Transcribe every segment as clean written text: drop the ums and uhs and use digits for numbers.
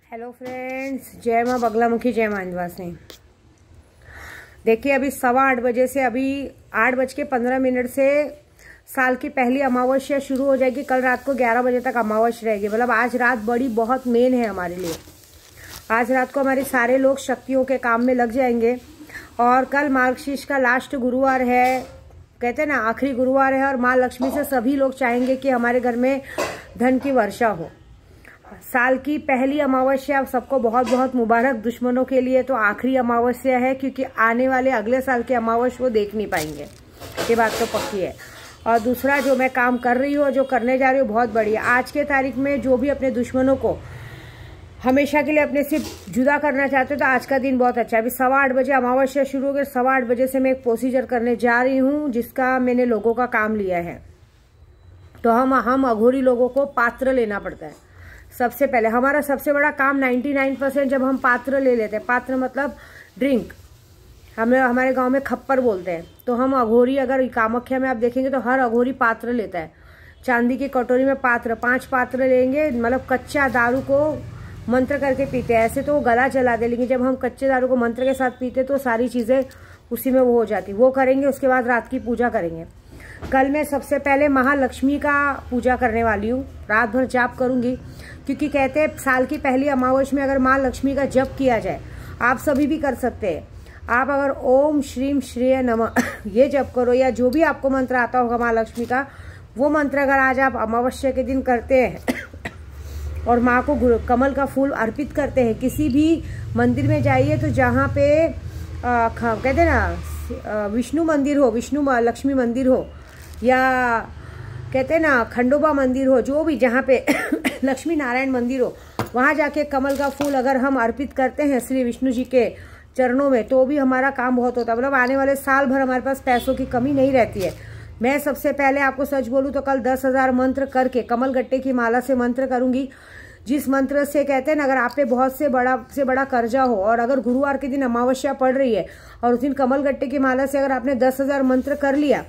Hello friends, जय माँ बगलामुखी, जय माँ इंद्रवासिनी। देखिए अभी 8:15 से अभी 8:15 से साल की पहली अमावस्या शुरू हो जाएगी। कल रात को 11 बजे तक अमावस्या रहेगी। मतलब आज रात बड़ी बहुत मेन है हमारे लिए। आज रात को हमारे सारे लोग शक्तियों के काम में लग जाएंगे। और कल मार्गशीर्ष का लास्ट गुरुवार है, कहते हैं ना आखिरी गुरुवार है। और माँ लक्ष्मी से सभी लोग चाहेंगे कि हमारे घर में धन की वर्षा हो। साल की पहली अमावस्या सबको बहुत बहुत मुबारक। दुश्मनों के लिए तो आखिरी अमावस्या है, क्योंकि आने वाले अगले साल की अमावस्या वो देख नहीं पाएंगे, ये बात तो पक्की है। और दूसरा, जो मैं काम कर रही हूँ, जो करने जा रही हूँ, बहुत बढ़िया। आज के तारीख में जो भी अपने दुश्मनों को हमेशा के लिए अपने से जुदा करना चाहते हो, तो आज का दिन बहुत अच्छा है। अभी 8:15 बजे अमावस्या शुरू हो गई। 8:15 बजे से मैं एक प्रोसीजर करने जा रही हूँ, जिसका मैंने लोगों का काम लिया है। तो हम अघोरी लोगों को पात्र लेना पड़ता है। सबसे पहले हमारा सबसे बड़ा काम 99% जब हम पात्र ले लेते हैं, पात्र मतलब ड्रिंक, हमारे गांव में खप्पर बोलते हैं। तो हम अघोरी, अगर कामाख्या में आप देखेंगे तो हर अघोरी पात्र लेता है। चांदी की कटोरी में पात्र, 5 पात्र लेंगे। मतलब कच्चा दारू को मंत्र करके पीते हैं। ऐसे तो वो गला जला दे, लेकिन जब हम कच्चे दारू को मंत्र के साथ पीते तो सारी चीजें उसी में वो हो जाती। वो करेंगे, उसके बाद रात की पूजा करेंगे। कल मैं सबसे पहले महालक्ष्मी का पूजा करने वाली हूँ। रात भर जाप करूंगी, क्योंकि कहते हैं साल की पहली अमावस्या में अगर माँ लक्ष्मी का जप किया जाए, आप सभी भी कर सकते हैं। आप अगर ओम श्रीम श्रेय नमः ये जप करो, या जो भी आपको मंत्र आता होगा माँ लक्ष्मी का, वो मंत्र अगर आज आप अमावस्या के दिन करते हैं और माँ को कमल का फूल अर्पित करते हैं, किसी भी मंदिर में जाइए तो जहाँ पे कहते हैं ना विष्णु मंदिर हो, विष्णु लक्ष्मी मंदिर हो, या कहते हैं ना खंडोबा मंदिर हो, जो भी जहाँ पे लक्ष्मी नारायण मंदिर हो, वहाँ जाके कमल का फूल अगर हम अर्पित करते हैं श्री विष्णु जी के चरणों में, तो भी हमारा काम बहुत होता है। मतलब आने वाले साल भर हमारे पास पैसों की कमी नहीं रहती है। मैं सबसे पहले आपको सच बोलूँ तो कल 10,000 मंत्र करके कमल गट्टे की माला से मंत्र करूंगी, जिस मंत्र से कहते हैं ना अगर आप पे बहुत से बड़ा कर्जा हो, और अगर गुरुवार के दिन अमावस्या पड़ रही है और उस दिन कमल गट्टे की माला से अगर आपने 10,000 मंत्र कर लिया,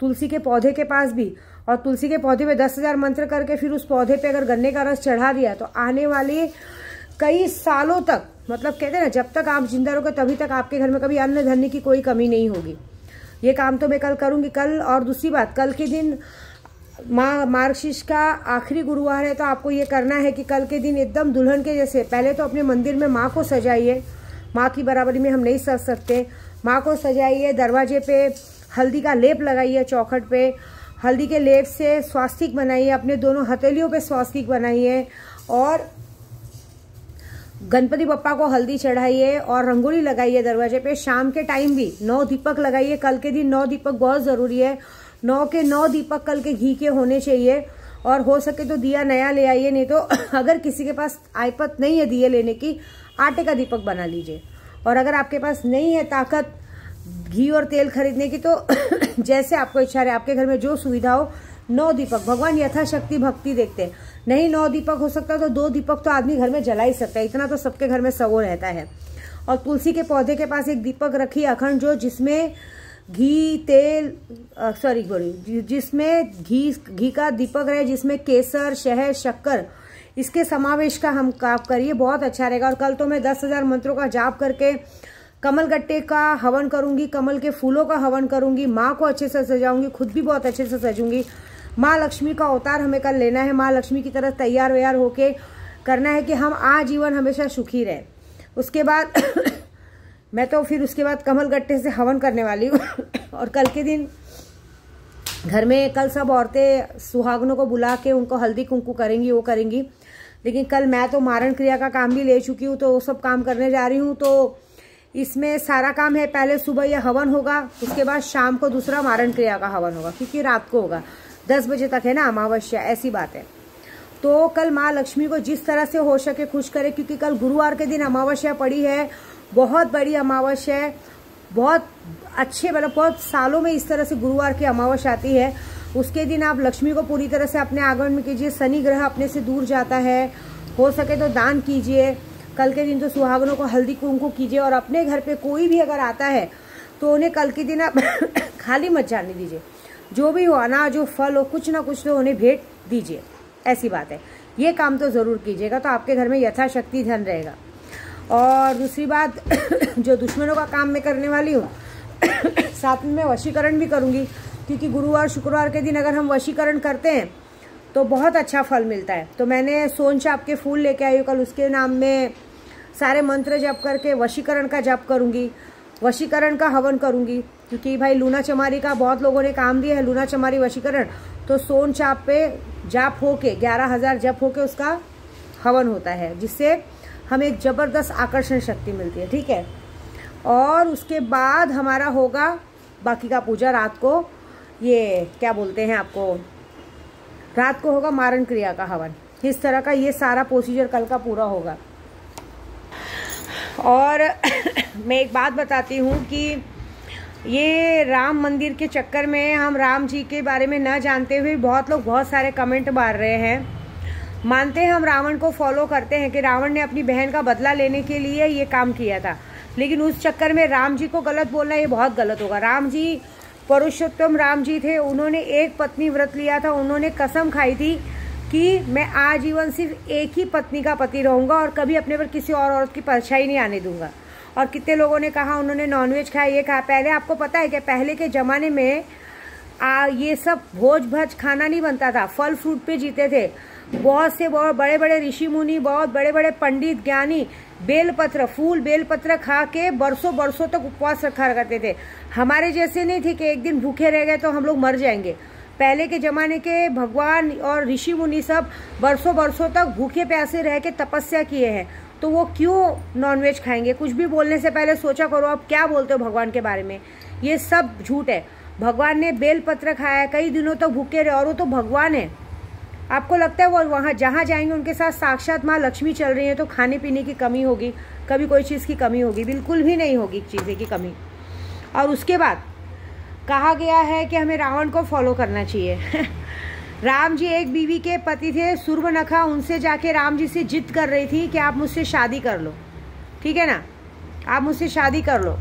तुलसी के पौधे के पास भी, और तुलसी के पौधे में 10,000 मंत्र करके फिर उस पौधे पे अगर गन्ने का रस चढ़ा दिया, तो आने वाले कई सालों तक, मतलब कहते हैं ना जब तक आप जिंदा रहोगे तभी तक आपके घर में कभी अन्न धन्य की कोई कमी नहीं होगी। ये काम तो मैं कल करूंगी। कल, और दूसरी बात, कल के दिन मार्गशीर्ष का आखिरी गुरुवार है, तो आपको ये करना है कि कल के दिन एकदम दुल्हन के जैसे पहले तो अपने मंदिर में माँ को सजाइए। माँ की बराबरी में हम नहीं सज सकते। माँ को सजाइए, दरवाजे पे हल्दी का लेप लगाइए, चौखट पे हल्दी के लेप से स्वास्तिक बनाइए, अपने दोनों हथेलियों पे स्वास्तिक बनाइए, और गणपति बप्पा को हल्दी चढ़ाइए और रंगोली लगाइए दरवाजे पे। शाम के टाइम भी 9 दीपक लगाइए। कल के दिन 9 दीपक बहुत जरूरी है। 9 के 9 दीपक कल के घी के होने चाहिए, और हो सके तो दिया नया ले आइए, नहीं तो अगर किसी के पास आयपत नहीं है दिए लेने की, आटे का दीपक बना लीजिए। और अगर आपके पास नहीं है ताकत घी और तेल खरीदने की, तो जैसे आपको इच्छा है, आपके घर में जो सुविधा हो, 9 दीपक। भगवान यथाशक्ति भक्ति देखते हैं। नहीं 9 दीपक हो सकता तो 2 दीपक तो आदमी घर में जला ही सकता है। इतना तो सबके घर में सवो रहता है। और तुलसी के पौधे के पास एक दीपक रखिए अखंड, जो जिसमें घी तेल जिसमें घी का दीपक रहे, जिसमें केसर, शहद, शक्कर, इसके समावेश का हम काम करिए, बहुत अच्छा रहेगा। और कल तो मैं 10,000 मंत्रों का जाप करके कमल गट्टे का हवन करूंगी, कमल के फूलों का हवन करूंगी, माँ को अच्छे से सजाऊंगी, खुद भी बहुत अच्छे से सजूंगी। माँ लक्ष्मी का अवतार हमें कल लेना है। माँ लक्ष्मी की तरह तैयार व्यार होके करना है कि हम आजीवन हमेशा सुखी रहे। उसके बाद मैं तो फिर उसके बाद कमल गट्टे से हवन करने वाली हूँ। और कल के दिन घर में कल सब औरतें सुहागनों को बुला के उनको हल्दी कुंकू करेंगी, वो करेंगी। लेकिन कल मैं तो मारण क्रिया का काम भी ले चुकी हूँ, तो वो सब काम करने जा रही हूँ। तो इसमें सारा काम है, पहले सुबह यह हवन होगा, उसके बाद शाम को दूसरा मारण क्रिया का हवन होगा, क्योंकि रात को होगा 10 बजे तक है ना अमावस्या, ऐसी बात है। तो कल माँ लक्ष्मी को जिस तरह से हो सके खुश करे, क्योंकि कल गुरुवार के दिन अमावस्या पड़ी है। बहुत बड़ी अमावस्या है, बहुत अच्छे, मतलब बहुत सालों में इस तरह से गुरुवार की अमावस्या आती है। उसके दिन आप लक्ष्मी को पूरी तरह से अपने आंगन में कीजिए। शनि ग्रह अपने से दूर जाता है, हो सके तो दान कीजिए। कल के दिन तो सुहागनों को हल्दी कुंकू कीजिए, और अपने घर पे कोई भी अगर आता है तो उन्हें कल के दिन आप खाली मत जाने दीजिए। जो भी हो, अनाज हो, फल हो, कुछ ना कुछ तो उन्हें भेंट दीजिए। ऐसी बात है। ये काम तो ज़रूर कीजिएगा, तो आपके घर में यथाशक्ति धन रहेगा। और दूसरी बात जो दुश्मनों का काम मैं करने वाली हूँ साथ में मैं वशीकरण भी करूँगी, क्योंकि गुरुवार शुक्रवार के दिन अगर हम वशीकरण करते हैं तो बहुत अच्छा फल मिलता है। तो मैंने सोन चाप के फूल लेके आई हूँ, कल उसके नाम में सारे मंत्र जप करके वशीकरण का जप करूँगी, वशीकरण का हवन करूँगी, क्योंकि भाई लूना चमारी का बहुत लोगों ने काम दिया है, लूना चमारी वशीकरण। तो सोन चाप पे जाप होके 11,000 जप होके उसका हवन होता है, जिससे हमें एक ज़बरदस्त आकर्षण शक्ति मिलती है, ठीक है। और उसके बाद हमारा होगा बाकी का पूजा रात को, ये क्या बोलते हैं आपको, रात को होगा मारण क्रिया का हवन। इस तरह का ये सारा प्रोसीजर कल का पूरा होगा। और मैं एक बात बताती हूँ कि ये राम मंदिर के चक्कर में हम राम जी के बारे में न जानते हुए बहुत लोग बहुत सारे कमेंट मार रहे हैं। मानते हैं हम रावण को फॉलो करते हैं कि रावण ने अपनी बहन का बदला लेने के लिए ये काम किया था, लेकिन उस चक्कर में राम जी को गलत बोलना ये बहुत गलत होगा। राम जी पुरुषोत्तम राम जी थे, उन्होंने एक पत्नी व्रत लिया था, उन्होंने कसम खाई थी कि मैं आजीवन सिर्फ एक ही पत्नी का पति रहूंगा और कभी अपने पर किसी और औरत की परछाई नहीं आने दूंगा। और कितने लोगों ने कहा उन्होंने नॉनवेज खाया, ये खाया। पहले आपको पता है कि पहले के ज़माने में ये सब भोज भज खाना नहीं बनता था, फल फ्रूट पे जीते थे। बहुत से बहुत बड़े बड़े ऋषि मुनि, बहुत बड़े बड़े पंडित ज्ञानी बेलपत्र, फूल बेलपत्र खा के बरसों बरसों तक उपवास रखा करते थे। हमारे जैसे नहीं थे कि एक दिन भूखे रह गए तो हम लोग मर जाएंगे। पहले के ज़माने के भगवान और ऋषि मुनि सब बरसों बरसों तक भूखे प्यासे रह के तपस्या किए हैं, तो वो क्यों नॉनवेज खाएंगे। कुछ भी बोलने से पहले सोचा करो आप क्या बोलते हो भगवान के बारे में। ये सब झूठ है। भगवान ने बेलपत्र खाया, कई दिनों तक भूखे रहे, और वो तो भगवान है। आपको लगता है वो वहाँ जहाँ जाएंगे उनके साथ साक्षात माँ लक्ष्मी चल रही है तो खाने पीने की कमी होगी, कभी कोई चीज़ की कमी होगी? बिल्कुल भी नहीं होगी चीज़ें की कमी। और उसके बाद कहा गया है कि हमें रावण को फॉलो करना चाहिए। राम जी एक बीवी के पति थे, सूर्पनखा उनसे जाके राम जी से जिद कर रही थी कि आप मुझसे शादी कर लो, ठीक है ना, आप मुझसे शादी कर लो।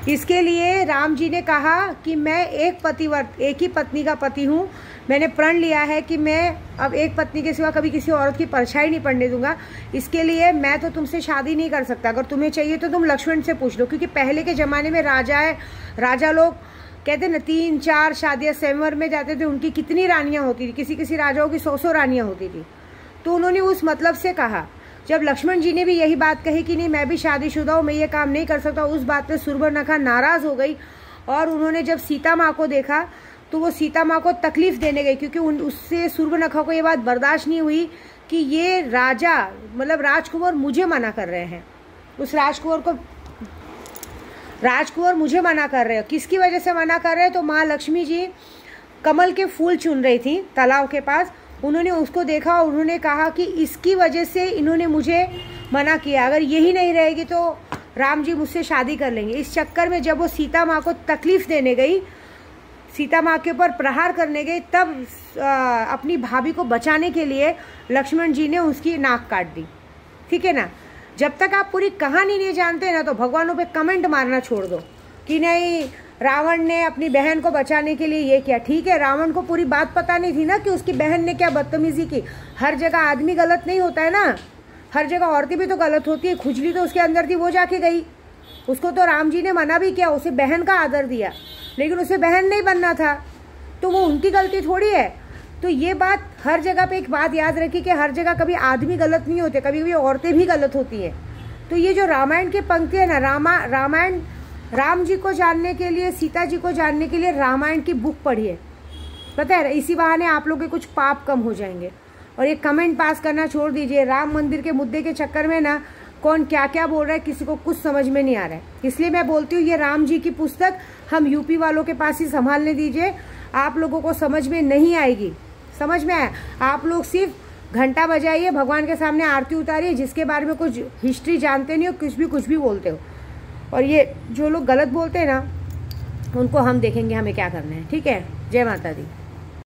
इसके लिए राम जी ने कहा कि मैं एक ही पत्नी का पति हूँ, मैंने प्रण लिया है कि मैं अब एक पत्नी के सिवा कभी किसी औरत की परछाई नहीं पड़ने दूंगा। इसके लिए मैं तो तुमसे शादी नहीं कर सकता, अगर तुम्हें चाहिए तो तुम लक्ष्मण से पूछ लो। क्योंकि पहले के ज़माने में राजा लोग कहते ना 3-4 शादियाँ स्वयंवर में जाते थे, उनकी कितनी रानियाँ होती थी, किसी किसी राजाओं की 100 रानियाँ होती थी। तो उन्होंने उस मतलब से कहा। जब लक्ष्मण जी ने भी यही बात कही कि नहीं मैं भी शादीशुदा हूँ, मैं ये काम नहीं कर सकता, उस बात पे सूर्पनखा नाराज़ हो गई। और उन्होंने जब सीता माँ को देखा तो वो सीता माँ को तकलीफ देने गई, क्योंकि उससे सूर्पनखा को ये बात बर्दाश्त नहीं हुई कि ये राजा मतलब राजकुंवर मुझे मना कर रहे हैं, उस राजकुंवर मुझे मना कर रहे हो। किसकी वजह से मना कर रहे हैं? तो माँ लक्ष्मी जी कमल के फूल चुन रही थी तालाब के पास, उन्होंने उसको देखा और उन्होंने कहा कि इसकी वजह से इन्होंने मुझे मना किया, अगर यही नहीं रहेगी तो राम जी मुझसे शादी कर लेंगे। इस चक्कर में जब वो सीता माँ को तकलीफ देने गई, सीता माँ के ऊपर प्रहार करने गई, तब अपनी भाभी को बचाने के लिए लक्ष्मण जी ने उसकी नाक काट दी, ठीक है ना। जब तक आप पूरी कहानी नहीं जानते ना तो भगवानों पे कमेंट मारना छोड़ दो कि नहीं रावण ने अपनी बहन को बचाने के लिए ये किया। ठीक है, रावण को पूरी बात पता नहीं थी ना कि उसकी बहन ने क्या बदतमीजी की। हर जगह आदमी गलत नहीं होता है ना, हर जगह औरतें भी तो गलत होती है। खुजली तो उसके अंदर थी, वो जाके गई, उसको तो राम जी ने मना भी किया, उसे बहन का आदर दिया, लेकिन उसे बहन नहीं बनना था, तो वो उनकी गलती थोड़ी है। तो ये बात हर जगह पे एक बात याद रखी कि हर जगह कभी आदमी गलत नहीं होते, कभी कभी औरतें भी गलत होती हैं। तो ये जो रामायण की पंक्ति है ना, रामायण राम जी को जानने के लिए, सीता जी को जानने के लिए रामायण की बुक पढ़िए, पता है, इसी बहाने आप लोग के कुछ पाप कम हो जाएंगे। और ये कमेंट पास करना छोड़ दीजिए। राम मंदिर के मुद्दे के चक्कर में ना कौन क्या क्या बोल रहा है किसी को कुछ समझ में नहीं आ रहा है। इसलिए मैं बोलती हूँ ये राम जी की पुस्तक हम यूपी वालों के पास ही संभालने दीजिए, आप लोगों को समझ में नहीं आएगी। समझ में आया? आप लोग सिर्फ घंटा बजाइए, भगवान के सामने आरती उतारिए, जिसके बारे में कुछ हिस्ट्री जानते नहीं हो, कुछ भी बोलते हो। और ये जो लोग गलत बोलते हैं ना, उनको हम देखेंगे हमें क्या करना है। ठीक है, जय माता दी।